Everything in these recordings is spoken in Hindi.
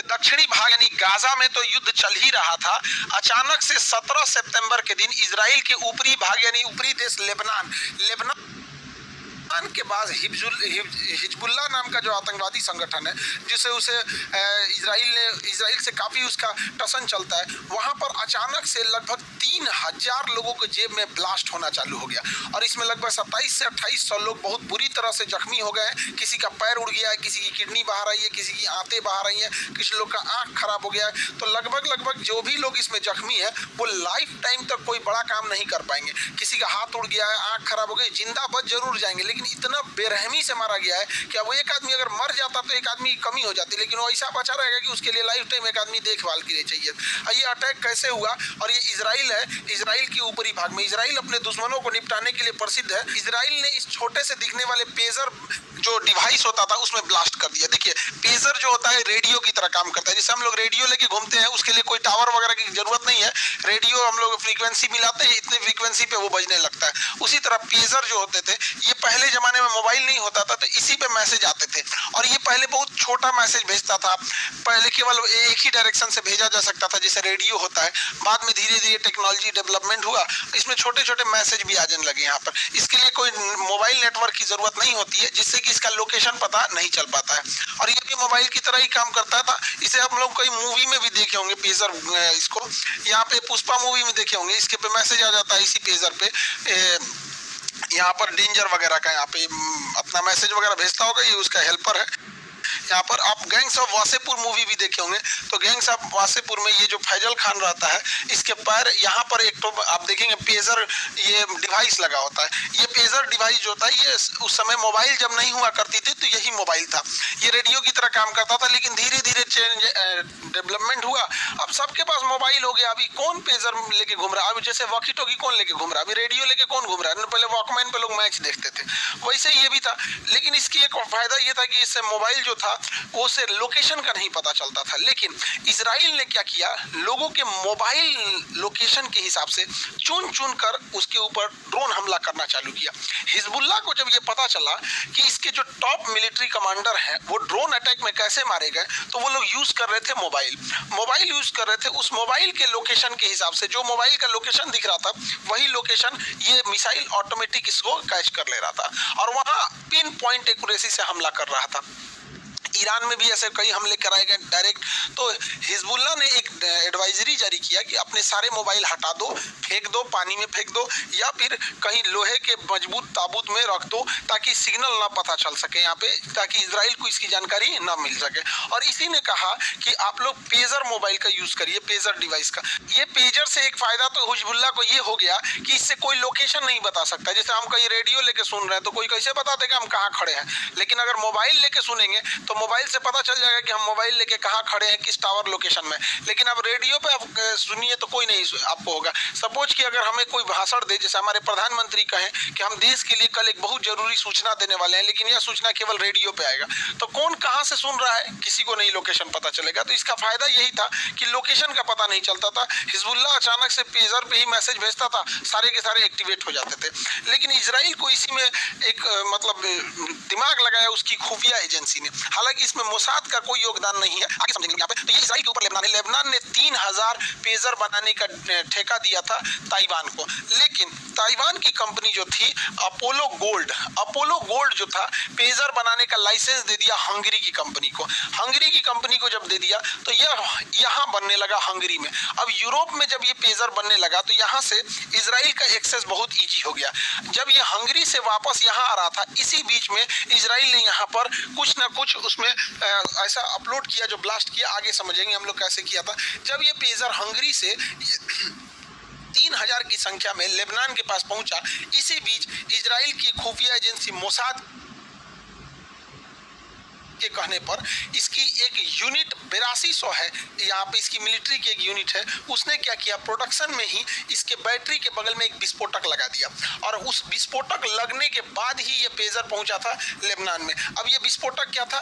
दक्षिणी भाग यानी गाजा में तो युद्ध चल ही रहा था। अचानक से 17 सितंबर के दिन इजराइल के ऊपरी भाग यानी ऊपरी देश लेबनान के बाद हिजबुल्लाह नाम का जो आतंकवादी संगठन है, जिसे उसे इजराइल से काफ़ी उसका टसन चलता है, वहाँ पर अचानक से लगभग 3000 लोगों के जेब में ब्लास्ट होना चालू हो गया और इसमें लगभग 27 से 2800 लोग बहुत बुरी तरह से जख्मी हो गए हैं। किसी का पैर उड़ गया है, किसी की किडनी बाहर आई है, किसी की आंतें बाहर आई हैं, किसी लोग का आँख खराब हो गया है। तो लगभग जो भी लोग इसमें जख्मी है वो लाइफ टाइम तक कोई बड़ा काम नहीं कर पाएंगे। किसी का हाथ उड़ गया है, आँख खराब हो गई, जिंदा बच जरूर जाएंगे, लेकिन इतना बेरहमी से मारा गया है कि अब वो एक आदमी अगर मर जाता तो एक आदमी की कमी हो जाती, लेकिन वो ऐसा बचा रहेगा कि उसके लिए लाइफ टाइम एक आदमी देखभाल के लिए चाहिए। ये अटैक कैसे हुआ? और ये इजराइल है, इजराइल के ऊपरी भाग में। इजराइल अपने दुश्मनों को निपटाने के लिए प्रसिद्ध है। इजराइल ने इस छोटे से दिखने वाले पेजर जो डिवाइस होता था उसमें ब्लास्ट कर दिया। देखिए, पेजर जो होता है रेडियो की तरह काम करता है। जैसे हम लोग रेडियो लेके घूमते हैं, उसके लिए कोई टावर वगैरह की जरूरत नहीं है। रेडियो हम लोग फ्रीक्वेंसी मिलाते हैं, इतने फ्रीक्वेंसी पे वो बजने लगता है। उसी तरह पेजर जो होते थे, ये पहले जमाने में मोबाइल नहीं होता था तो इसी पे मैसेज आते थे और ये पहले बहुत छोटा मैसेज भेजता था। पहले केवल एक ही डायरेक्शन से भेजा जा सकता था जैसे रेडियो होता है। बाद में धीरे धीरे टेक्नोलॉजी डेवलपमेंट हुआ, इसमें छोटे छोटे मैसेज भी आ जाने लगे। यहाँ पर इसके लिए कोई मोबाइल नेटवर्क की जरूरत नहीं होती है, जिससे कि इसका लोकेशन पता नहीं चल पाता है और ये भी मोबाइल की तरह ही काम करता था। इसे हम लोग कई मूवी में भी देखे होंगे पेजर, इसको यहाँ पे पुष्पा मूवी में देखे होंगे। इसके पे मैसेज आ जाता है इसी पेजर पे। यहाँ पर डेंजर वगैरह का यहाँ पे अपना मैसेज वगैरह भेजता होगा, ये उसका हेल्पर है। यहाँ पर आप गैंग्स ऑफ वासेपुर मूवी भी देखे होंगे, तो गैंग्स ऑफ वासेपुर में ये जो फैजल खान रहता है, इसके पैर यहाँ पर एक तो आप देखेंगे पेजर ये डिवाइस लगा होता है। ये पेजर डिवाइस जो होता है ये उस समय मोबाइल जब नहीं हुआ करती थी तो यही मोबाइल था। ये रेडियो की तरह काम करता था, लेकिन धीरे धीरे डेवलपमेंट हुआ, अब सबके पास मोबाइल हो गया। अभी कौन पेजर लेके घूम रहा है? अभी जैसे वॉकी टॉकी कौन लेके घूम रहा है? अभी रेडियो लेके कौन घूम रहा है? पहले वॉकमैन पे लोग मैच देखते थे, वैसे ये भी था। लेकिन इसकी एक फायदा ये था कि इससे मोबाइल जो था वो से लोकेशन का नहीं पता चलता था। लेकिन इजराइल ने क्या किया, लोगों के मोबाइल लोकेशन के हिसाब से चुन चुन कर उसके ऊपर ड्रोन हमला करना चालू किया। हिजबुल्लाह को जब ये पता चला कि इसके जो टॉप मिलिट्री कमांडर हैं वो ड्रोन अटैक में कैसे मारे गए, तो वो लोग यूज कर रहे थे मोबाइल यूज कर रहे थे। उस मोबाइल के लोकेशन के हिसाब से जो मोबाइल का लोकेशन दिख रहा था वही लोकेशन ये मिसाइल ऑटोमेटिक इसको कैच कर ले रहा था और वहां पिन पॉइंट एक्यूरेसी से हमला कर रहा था। ईरान में भी ऐसे कई हमले कराए गए डायरेक्ट। तो हिजबुल्लाह ने एक एडवाइजरी जारी किया कि अपने सारे मोबाइल हटा दो, फेंक दो, पानी में फेंक दो या फिर कहीं लोहे के मजबूत ताबूत में रख दो ताकि सिग्नल ना पता चल सके यहाँ पे, ताकि इजराइल को इसकी जानकारी ना मिल सके। और इसी ने कहा कि आप लोग पेजर मोबाइल का यूज करिए, पेजर डिवाइस का। ये पेजर से एक फायदा तो हिजबुल्लाह को ये हो गया कि इससे कोई लोकेशन नहीं बता सकता। जैसे हम कहीं रेडियो लेके सुन रहे हैं तो कोई कैसे बता देगा हम कहाँ खड़े हैं, लेकिन अगर मोबाइल लेके सुनेंगे तो मोबाइल से पता चल जाएगा कि हम मोबाइल लेके कहाँ खड़े हैं, किस टावर लोकेशन में। लेकिन अब रेडियो पे आप सुनिए तो कोई नहीं आपको होगा। सपोज कि अगर हमें कोई भाषण दे, जैसे हमारे प्रधानमंत्री कहें कि हम देश के लिए कल एक बहुत जरूरी सूचना देने वाले हैं, लेकिन यह सूचना केवल रेडियो पे आएगा, तो कौन कहाँ से सुन रहा है किसी को नहीं लोकेशन पता चलेगा। तो इसका फायदा यही था कि लोकेशन का पता नहीं चलता था। हिजबुल्लाह अचानक से पेजर पे ही मैसेज भेजता था, सारे के सारे एक्टिवेट हो जाते थे। लेकिन इजराइल को इसी में एक मतलब दिमाग लगाया उसकी खुफिया एजेंसी ने। हालांकि इसमें मोसाद का कोई योगदान नहीं है, आगे समझेंगे यहाँ पे। तो ये इजराइल के ऊपर लेबनान ने 3000 पेजर बनाने का ठेका दिया था ताइवान को। लेकिन ताइवान की कंपनी जो थी अपोलो गोल्ड जो था, पेजर बनाने का लाइसेंस दे दिया हंगरी की कंपनी को। हंगरी की कंपनी को जब दे दिया तो यह यहाँ बनने लगा हंगरी में। अब यूरोप में जब ये पेजर बनने लगा तो यहाँ से इजराइल का एक्सेस बहुत ईजी हो गया। जब ये हंगरी से वापस यहाँ आ रहा था, इसी बीच में इजराइल ने यहाँ पर कुछ ना कुछ उसमें ऐसा अपलोड किया जो ब्लास्ट किया। आगे समझेंगे हम लोग कैसे किया था। जब ये पेजर हंगरी से 3000 की संख्या में लेबनान के पास पहुंचा, इसी बीच इजराइल की खुफिया एजेंसी मोसाद के कहने पर इसकी एक यूनिट 8200 है, यहाँ पे इसकी मिलिट्री की एक यूनिट है, उसने क्या किया, प्रोडक्शन में ही इसके बैटरी के बगल में एक विस्फोटक लगा दिया और उस विस्फोटक लगने के बाद ही ये पेजर पहुंचा था लेबनान में। अब ये विस्फोटक क्या था,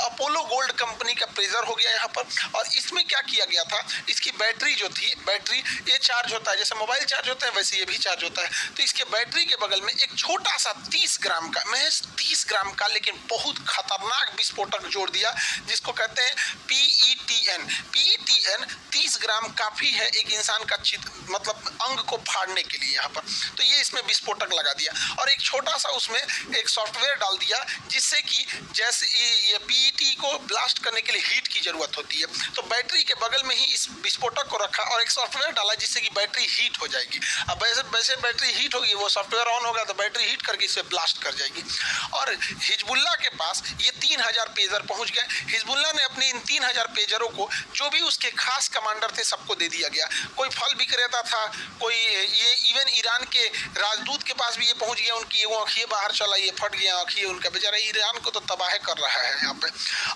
अपोलो गोल्ड कंपनी का पेजर हो गया यहाँ पर। और इसमें क्या किया गया था, इसकी बैटरी जो थी, बैटरी ये चार्ज होता है, जैसे मोबाइल चार्ज होता है वैसे ये भी चार्ज होता है। तो इसके बैटरी के बगल में एक छोटा सा 30 ग्राम का, महज 30 ग्राम का लेकिन बहुत खतरनाक विस्फोटक जोड़ दिया, जिसको कहते हैं PET ग्राम काफ़ी है एक इंसान का मतलब अंग को फाड़ने के लिए यहाँ पर। तो ये इसमें विस्फोटक लगा दिया और एक छोटा सा उसमें एक सॉफ्टवेयर डाल दिया जिससे कि जैसे ये पीईटी को ब्लास्ट करने के लिए हीट की ज़रूरत होती है, तो बैटरी के बगल में ही इस विस्फोटक को रखा और एक सॉफ्टवेयर डाला जिससे कि बैटरी हीट हो जाएगी। अब वैसे वैसे बैटरी हीट होगी, वो सॉफ्टवेयर ऑन होगा तो बैटरी हीट करके इसे ब्लास्ट कर जाएगी। और हिजबुल्लाह के पास ये 3000 पेजर पहुंच गए। हिजबुल्लाह ने अपने इन 3000 पेजरों को जो भी उसके खास कमांडर थे सबको दे दिया गया। कोई फल विक्रेता था, कोई ये इवन ईरान के राजदूत के पास भी ये पहुंच गया। उनकी वो आँखियाँ बाहर चला, ये फट गया आँखियाँ उनका, बेचारा ईरान को तो तबाह कर रहा है यहाँ पे।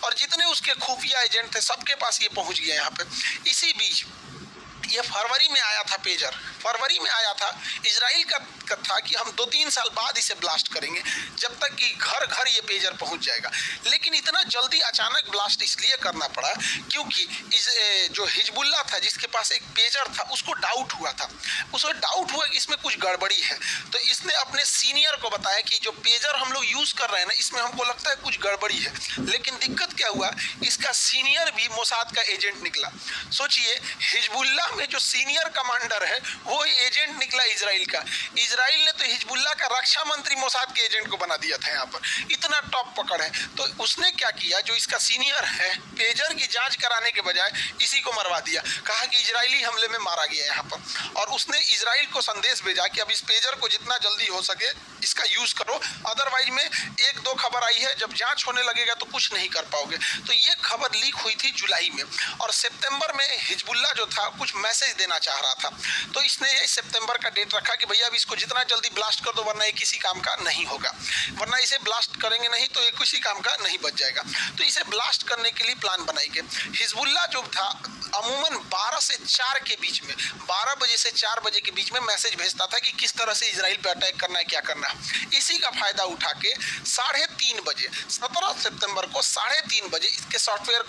और जितने उसके खुफिया एजेंट थे सबके पास ये पहुंच गया यहाँ पे। इसी बीच ये फरवरी में आया था पेजर, फरवरी में आया था। इजराइल का था कि हम 2-3 साल बाद इसे ब्लास्ट करेंगे, जब तक कि घर घर ये पेजर पहुंच जाएगा। लेकिन इतना जल्दी अचानक ब्लास्ट इसलिए करना पड़ा क्योंकि जो हिजबुल्लाह था जिसके पास एक पेजर था उसको डाउट हुआ था, उसको डाउट हुआ कि इसमें कुछ गड़बड़ी है। तो इसने अपने सीनियर को बताया कि जो पेजर हम लोग यूज़ कर रहे हैं ना, इसमें हमको लगता है कुछ गड़बड़ी है। लेकिन दिक्कत क्या हुआ, इसका सीनियर भी मोसाद का एजेंट निकला। सोचिए, हिजबुल्लाह में जो सीनियर कमांडर है वो एजेंट निकला इजराइल का। इजराइल ने तो हिजबुल्लाह का रक्षा मंत्री मोसाद के एजेंट को बना दिया था यहाँ पर, इतना टॉप पकड़ है। तो उसने क्या किया, जो इसका सीनियर है, पेजर की जांच कराने के बजाय इसी को मरवा दिया। कहा कि इजरायली हमले में मारा गया यहाँ पर। और उसने इजराइल को संदेश भेजा कि अब इस पेजर को जितना जल्दी हो सके इसका यूज करो, अदरवाइज में 1-2 खबर आई है, जब जांच होने लगेगा तो कुछ नहीं कर पाओगे। तो ये खबर लीक हुई थी जुलाई में, और सितंबर में हिजबुल्लाह जो था कुछ मैसेज देना चाह रहा था। तो इसने सितंबर का डेट रखा कि भैया अब इसको जितना जल्दी ब्लास्ट कर दो, वरना ये किसी काम का नहीं होगा, वरना इसे ब्लास्ट करेंगे नहीं तो ये किसी काम का नहीं बच जाएगा। तो इसे ब्लास्ट करने के लिए प्लान बनाई गई। हिजबुल्लाह जो था अमूमन 12 से 4 के बीच में, 12 बजे से 4 बजे के बीच में मैसेज भेजता था कि किस तरह से इजराइल पे अटैक करना है, क्या करना है। इसी का फायदा उठा के 3:30 बजे 17 सितंबर को 3:30 बजे इसके सॉफ्टवेयर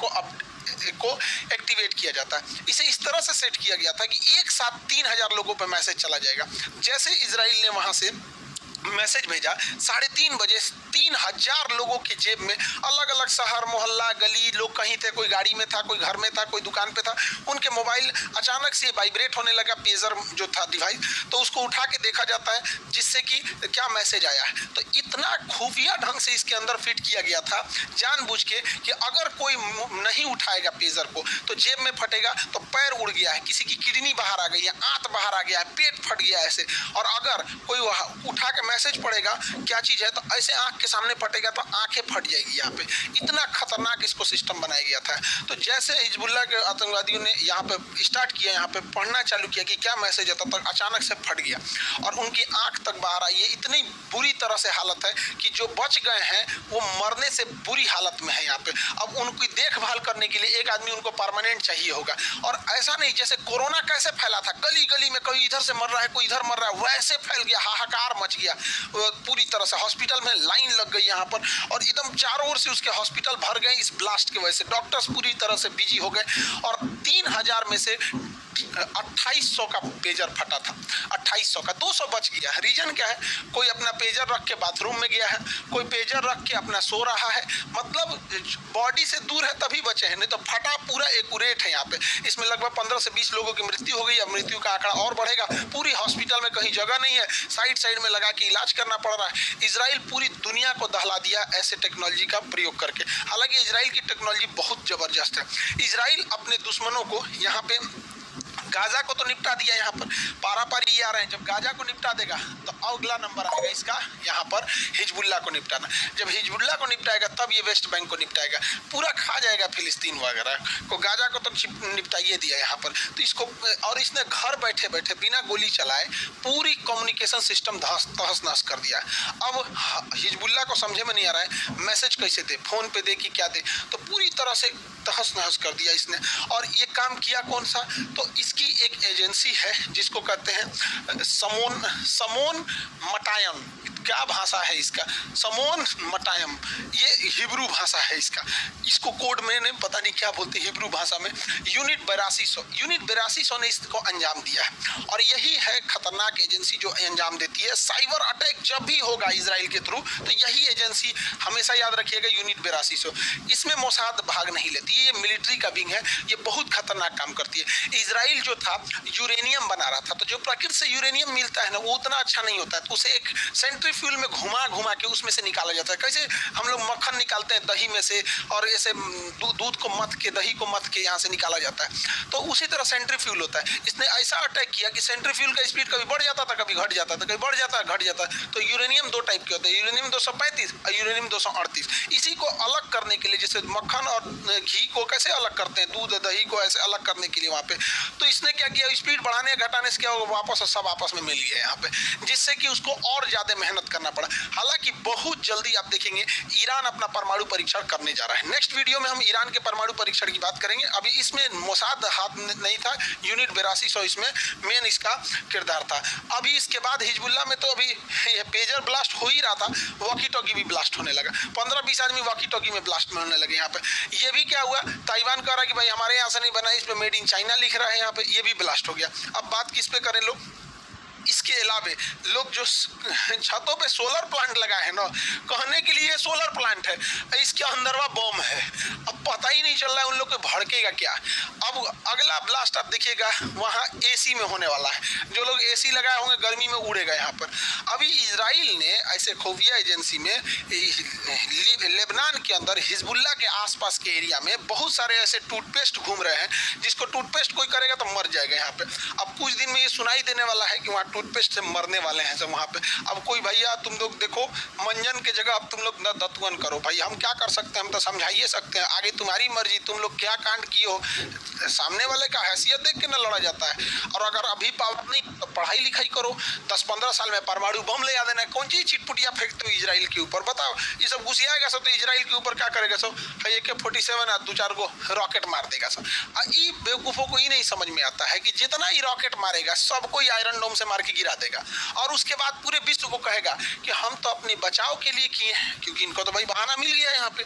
को एक्टिवेट किया जाता है। इसे इस तरह से सेट किया गया था कि एक साथ 3000 लोगों पर मैसेज चला जाएगा। जैसे इजराइल ने वहां से मैसेज भेजा, 3:30 बजे 3000 लोगों की जेब में, अलग अलग शहर, मोहल्ला, गली, लोग कहीं थे, कोई गाड़ी में था, कोई घर में था, कोई दुकान पे था, उनके मोबाइल अचानक से वाइब्रेट होने लगा, पेजर जो था डिवाइस, तो उसको उठा के देखा जाता है जिससे कि क्या मैसेज आया है। तो इतना खुफिया ढंग से इसके अंदर फिट किया गया था जानबूझ के कि अगर कोई नहीं उठाएगा पेजर को तो जेब में फटेगा, तो पैर उड़ गया है, किसी की किडनी बाहर आ गई है, आंत बाहर आ गया है, पेट फट गया है ऐसे, और अगर कोई उठा के मैसेज पड़ेगा क्या चीज़ है तो ऐसे आंख के सामने फटेगा तो आंखें फट जाएगी यहाँ पे। इतना खतरनाक इसको सिस्टम बनाया गया था। तो जैसे हिजबुल्लाह के आतंकवादियों ने यहाँ पे स्टार्ट किया, यहाँ पे पढ़ना चालू किया कि क्या मैसेज है, तब तक अचानक से फट गया और उनकी आंख तक बाहर आई है। इतनी बुरी तरह से हालत है कि जो बच गए हैं वो मरने से बुरी हालत में है यहाँ पे। अब उनकी देखभाल करने के लिए एक आदमी उनको परमानेंट चाहिए होगा। और ऐसा नहीं जैसे कोरोना कैसे फैला था, गली गली में कोई इधर से मर रहा है, कोई इधर मर रहा है, वैसे फैल गया, हाहाकार मच गया पूरी तरह से। हॉस्पिटल में लाइन लग गई यहाँ पर और एकदम चारों ओर से उसके हॉस्पिटल भर गए इस ब्लास्ट की वजह से। डॉक्टर्स पूरी तरह से बिजी हो गए और 3000 में से 2800 का पेजर फटा था, 2800 का, 200 बच गया। रीजन क्या है, कोई अपना पेजर रख के बाथरूम में गया है, कोई पेजर रख के अपना सो रहा है, मतलब बॉडी से दूर है तभी बचे हैं, नहीं तो फटा पूरा एक्यूरेट है यहाँ पे। इसमें लगभग 15 से 20 लोगों की मृत्यु हो गई। अब मृत्यु का आंकड़ा और बढ़ेगा। पूरी हॉस्पिटल में कहीं जगह नहीं है, साइड में लगा के इलाज करना पड़ रहा है। इजराइल पूरी दुनिया को दहला दिया ऐसे टेक्नोलॉजी का प्रयोग करके। हालांकि इजराइल की टेक्नोलॉजी बहुत जबरदस्त है। इजराइल अपने दुश्मनों को यहाँ पे, गाजा को तो निपटा दिया, यहाँ पर पारापारी ये आ रहे हैं, जब गाजा को निपटा देगा तो अगला नंबर आएगा इसका यहाँ पर हिजबुल्लाह को निपटाना। जब हिजबुल्लाह को निपटाएगा तब ये वेस्ट बैंक को निपटाएगा, पूरा खा जाएगा फिलिस्तीन वगैरह को। गाजा को तो निपटाइए दिया यहाँ पर, तो इसको, और इसने घर बैठे बैठे बिना गोली चलाए पूरी कम्युनिकेशन सिस्टम तहस नहस कर दिया। अब हिजबुल्लाह को समझे में नहीं आ रहा है मैसेज कैसे दे, फोन पे दे कि क्या दे, तो पूरी तरह से तहस नहस कर दिया इसने। और ये काम किया कौन सा, तो इसकी एक एजेंसी है जिसको कहते हैं समोन मटायन क्या भाषा है इसका, समोन मटायम, ये हिब्रू भाषा है इसका, इसको कोड में ने पता नहीं क्या बोलते हिब्रू भाषा में। यूनिट 8200 ने इसको अंजाम दिया है और यही है खतरनाक एजेंसी जो अंजाम देती है साइबर अटैक जब भी होगा इजराइल के थ्रू, तो यही एजेंसी हमेशा याद रखिएगा, यूनिट 8200। इसमें मोसाद भाग नहीं लेती है, ये मिलिट्री का विंग है, ये बहुत खतरनाक काम करती है। इजराइल जो था यूरेनियम बना रहा था, तो जो प्रकृति से यूरेनियम मिलता है ना वो उतना अच्छा नहीं होता है, तो उसे एक सेंट्रीफ्यूल में घुमा घुमा के उसमें से निकाला जाता है। कैसे हम लोग मक्खन निकालते हैं दही में से, और ऐसे दूध को मथ के, दही को मथ के यहाँ से निकाला जाता है, तो उसी तरह सेंट्रीफ्यूल होता है। इसने ऐसा अटैक किया कि सेंट्रीफ्यूल का स्पीड कभी बढ़ जाता था, कभी घट जाता था, कभी बढ़ जाता घट जाता। तो यूरेनियम दो टाइप के होते हैं, यूरेनियम 235 और यूरेनियम 238। इसी को अलग करने के लिए, जैसे मक्खन और घी को कैसे अलग करते हैं, दूध दही को ऐसे अलग करने के लिए वहाँ पे, तो इसने क्या किया, स्पीड बढ़ाने घटाने से क्या होगा, वापस सब आपस में मिल गया यहाँ पे, जिससे कि उसको और ज्यादा मेहनत करना पड़ा। हालांकि बहुत जल्दी आप देखेंगे ईरान अपना परमाणु परीक्षण करने जा रहा है। नेक्स्ट वीडियो में हम ईरान के परमाणु परीक्षण की बात करेंगे। अभी इसमें मोसाद हाथ नहीं था, यूनिट 8200 इसमें मेन इसका किरदार था। अभी इसके बाद हिजबुल्लाह में तो अभी ये पेजर ब्लास्ट हो ही रहा था, वॉकी टॉकी भी ब्लास्ट होने लगा, 15-20 आदमी वॉकी टॉकी में ब्लास्ट में होने लगे। यहाँ पे ये भी क्या हुआ, ताइवान कह रहा है कि भाई हमारे यहाँ से नहीं बना, इस पे मेड इन चाइना लिख रहा है, यहाँ पे ये भी ब्लास्ट हो गया। अब बात किस पे करें लोग, इसके अलावे लोग जो छतों पे सोलर प्लांट लगाए हैं ना, कहने के लिए सोलर प्लांट है, इसके अंदरवा बम है, अब पता ही नहीं चल रहा है उन लोग को भड़केगा क्या। अब अगला ब्लास्ट आप देखिएगा वहाँ एसी में होने वाला है, जो लोग एसी लगाए होंगे गर्मी में उड़ेगा यहाँ पर। अभी इजराइल ने ऐसे खुफिया एजेंसी में लेबनान के अंदर हिजबुल्लाह के आसपास के एरिया में बहुत सारे ऐसे टूथपेस्ट घूम रहे हैं, जिसको टूथपेस्ट कोई करेगा तो मर जाएगा यहाँ पे। अब कुछ दिन में ये सुनाई देने वाला है कि वहाँ टूथपेस्ट से मरने वाले हैं सब वहाँ पे। अब कोई भैया तुम लोग देखो, मंजन के जगह अब तुम लोग न दत्तवन करो, भाई हम क्या कर सकते हैं, हम तो समझाइए सकते हैं, आगे तुम्हारी मर्जी, तुम लोग क्या कांड किए हो। सामने वाले का हैसियत देख के न लड़ा जाता है। और अगर अभी पावर नहीं तो पढ़ाई लिखाई करो, 10-15 साल में परमाणु बम ले आ देना। कौन सी चिटपुटिया फेंकते हो इजराइल के ऊपर, बताओ। ये सब घुसियाएगा सब तो इजराइल के ऊपर क्या करेगा सब, AK-47 2-4 को रॉकेट मार देगा सब। ये बेवकूफों को ही नहीं समझ में आता है कि जितना ही रॉकेट मारेगा सबको आयरन डोम से मार के गिरा देगा, और उसके बाद पूरे विश्व को कहेगा कि हम तो अपने बचाव के लिए किए हैं, क्योंकि इनको तो भाई बहाना मिल गया यहाँ पे।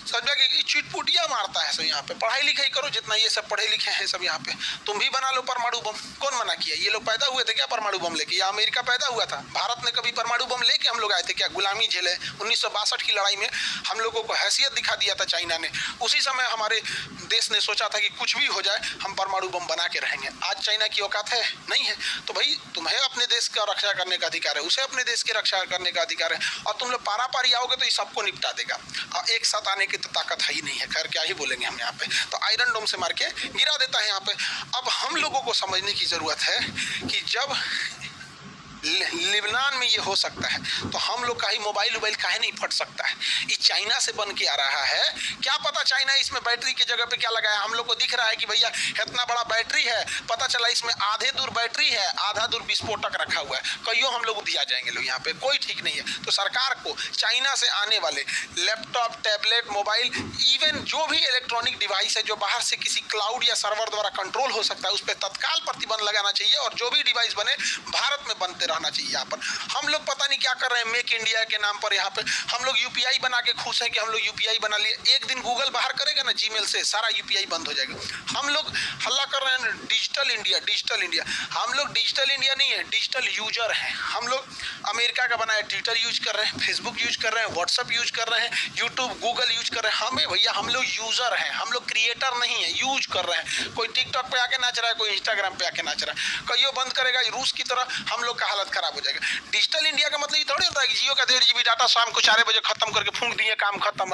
समझा कि चिटपुटिया मारता है सब यहाँ पे। पढ़ाई लिखाई करो, जितना ये सब पढ़े लिखे हैं सब यहाँ पे, तुम भी बना लो परमाणु बम। कौन मना किया, ये लोग पैदा हुए थे क्या परमाणु बम लेके, या अमेरिका पैदा हुआ था? भारत ने कभी परमाणु बम लेके हम लोग आए थे क्या? गुलामी झेले 1962 की लड़ाई में हम लोगों को हैसियत दिखा दिया था चाइना ने। उसी समय हमारे देश ने सोचा था कि कुछ भी हो जाए हम परमाणु बम बना के रहेंगे। आज चाइना की औकात है नहीं है, तो भाई तुम्हें अपने देश का रक्षा करने का अधिकार है, उसे अपने देश की रक्षा करने का अधिकार है, और तुम लोग पारा पारी आओगे तो ये सबको निपटा देगा। और एक साथ आने की तो ताकत है ही नहीं है, खैर क्या ही बोलेंगे हम यहाँ पे। तो आयरन डोम से मार के गिरा देता है यहाँ पे। अब हम लोगों को समझने की जरूरत है कि जब लेबनान में ये हो सकता है तो हम लोग का ही मोबाइल काहे नहीं फट सकता है? ये चाइना से बन के आ रहा है, क्या पता चाइना इसमें बैटरी के जगह पे क्या लगाया। हम लोग को दिख रहा है कि भैया इतना बड़ा बैटरी है, पता चला इसमें आधे दूर बैटरी है, आधा दूर विस्फोटक रखा हुआ है। कहियो हम लोग दिया जाएंगे लोग यहाँ पे, कोई ठीक नहीं है। तो सरकार को चाइना से आने वाले लैपटॉप, टैबलेट, मोबाइल, इवन जो भी इलेक्ट्रॉनिक डिवाइस है जो बाहर से किसी क्लाउड या सर्वर द्वारा कंट्रोल हो सकता है, उस पर तत्काल प्रतिबंध लगाना चाहिए, और जो भी डिवाइस बने भारत में बनते रहना चाहिए। यहाँ पर हम लोग पता नहीं क्या कर रहे हैं मेक इंडिया के नाम पर। यहाँ पे हम लोग यूपीआई बना के खुश हैं कि हम लोग यूपीआई बना लिए। एक दिन गूगल बाहर करेगा ना जीमेल से, सारा यूपीआई बंद हो जाएगा। हम लोग हल्ला कर रहे हैं डिजिटल इंडिया, डिजिटल इंडिया। हम लोग डिजिटल इंडिया नहीं है, डिजिटल यूजर हैं। हम लोग अमेरिका का बनाया ट्विटर यूज कर रहे हैं, फेसबुक यूज कर रहे हैं, व्हाट्सएप यूज कर रहे हैं, यूट्यूब, गूगल यूज कर रहे हैं। हमें भैया हम लोग यूजर हैं, हम लोग क्रिएटर नहीं है, यूज कर रहे हैं। कोई टिकटॉक पे आके नाच रहा है, कोई इंस्टाग्राम पे आके नाच रहा है। कहियो बंद करेगा रूस की तरह, हम लोग का हालत खराब हो जाएगा। डिजिटल इंडिया का मतलब ये थोड़ी होता है कि जियो का 1.5 GB डाटा शाम को 4 बजे खत्म करके फूंक दिए, काम खत्म,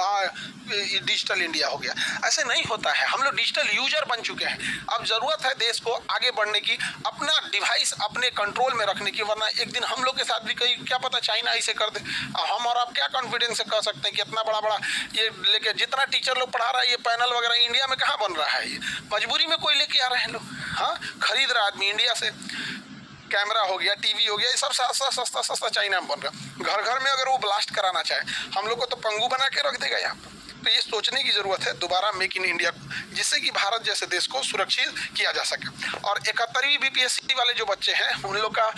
डिजिटल इंडिया हो गया। ऐसे नहीं होता है, हम लोग डिजिटल यूजर बन चुके हैं। अब जरूरत है देश को आगे बढ़ने की, अपना डिवाइस अपने कंट्रोल में रखने की, वरना एक दिन हम लोग के साथ भी कहीं क्या पता चाइना ऐसे कर दे। हम और आप क्या कॉन्फिडेंस से कह सकते हैं कि इतना बड़ा ये लेके, जितना टीचर लोग पढ़ा रहा है ये पैनल वगैरह इंडिया में कहाँ बन रहा है? ये मजबूरी में कोई लेके आ रहे हैं लोग, हाँ खरीद रहा आदमी इंडिया से। कैमरा हो गया, टीवी हो गया, ये सब सस्ता चाइना में बन रहा। घर घर में अगर वो ब्लास्ट कराना चाहे हम लोग को तो पंगु बना के रख देगा यहाँ पर। तो ये सोचने की जरूरत है दोबारा मेक इन इंडिया, जिससे कि भारत जैसे देश को सुरक्षित किया जा सके। और 71वीं BPSC वाले जो बच्चे हैं उन लोग का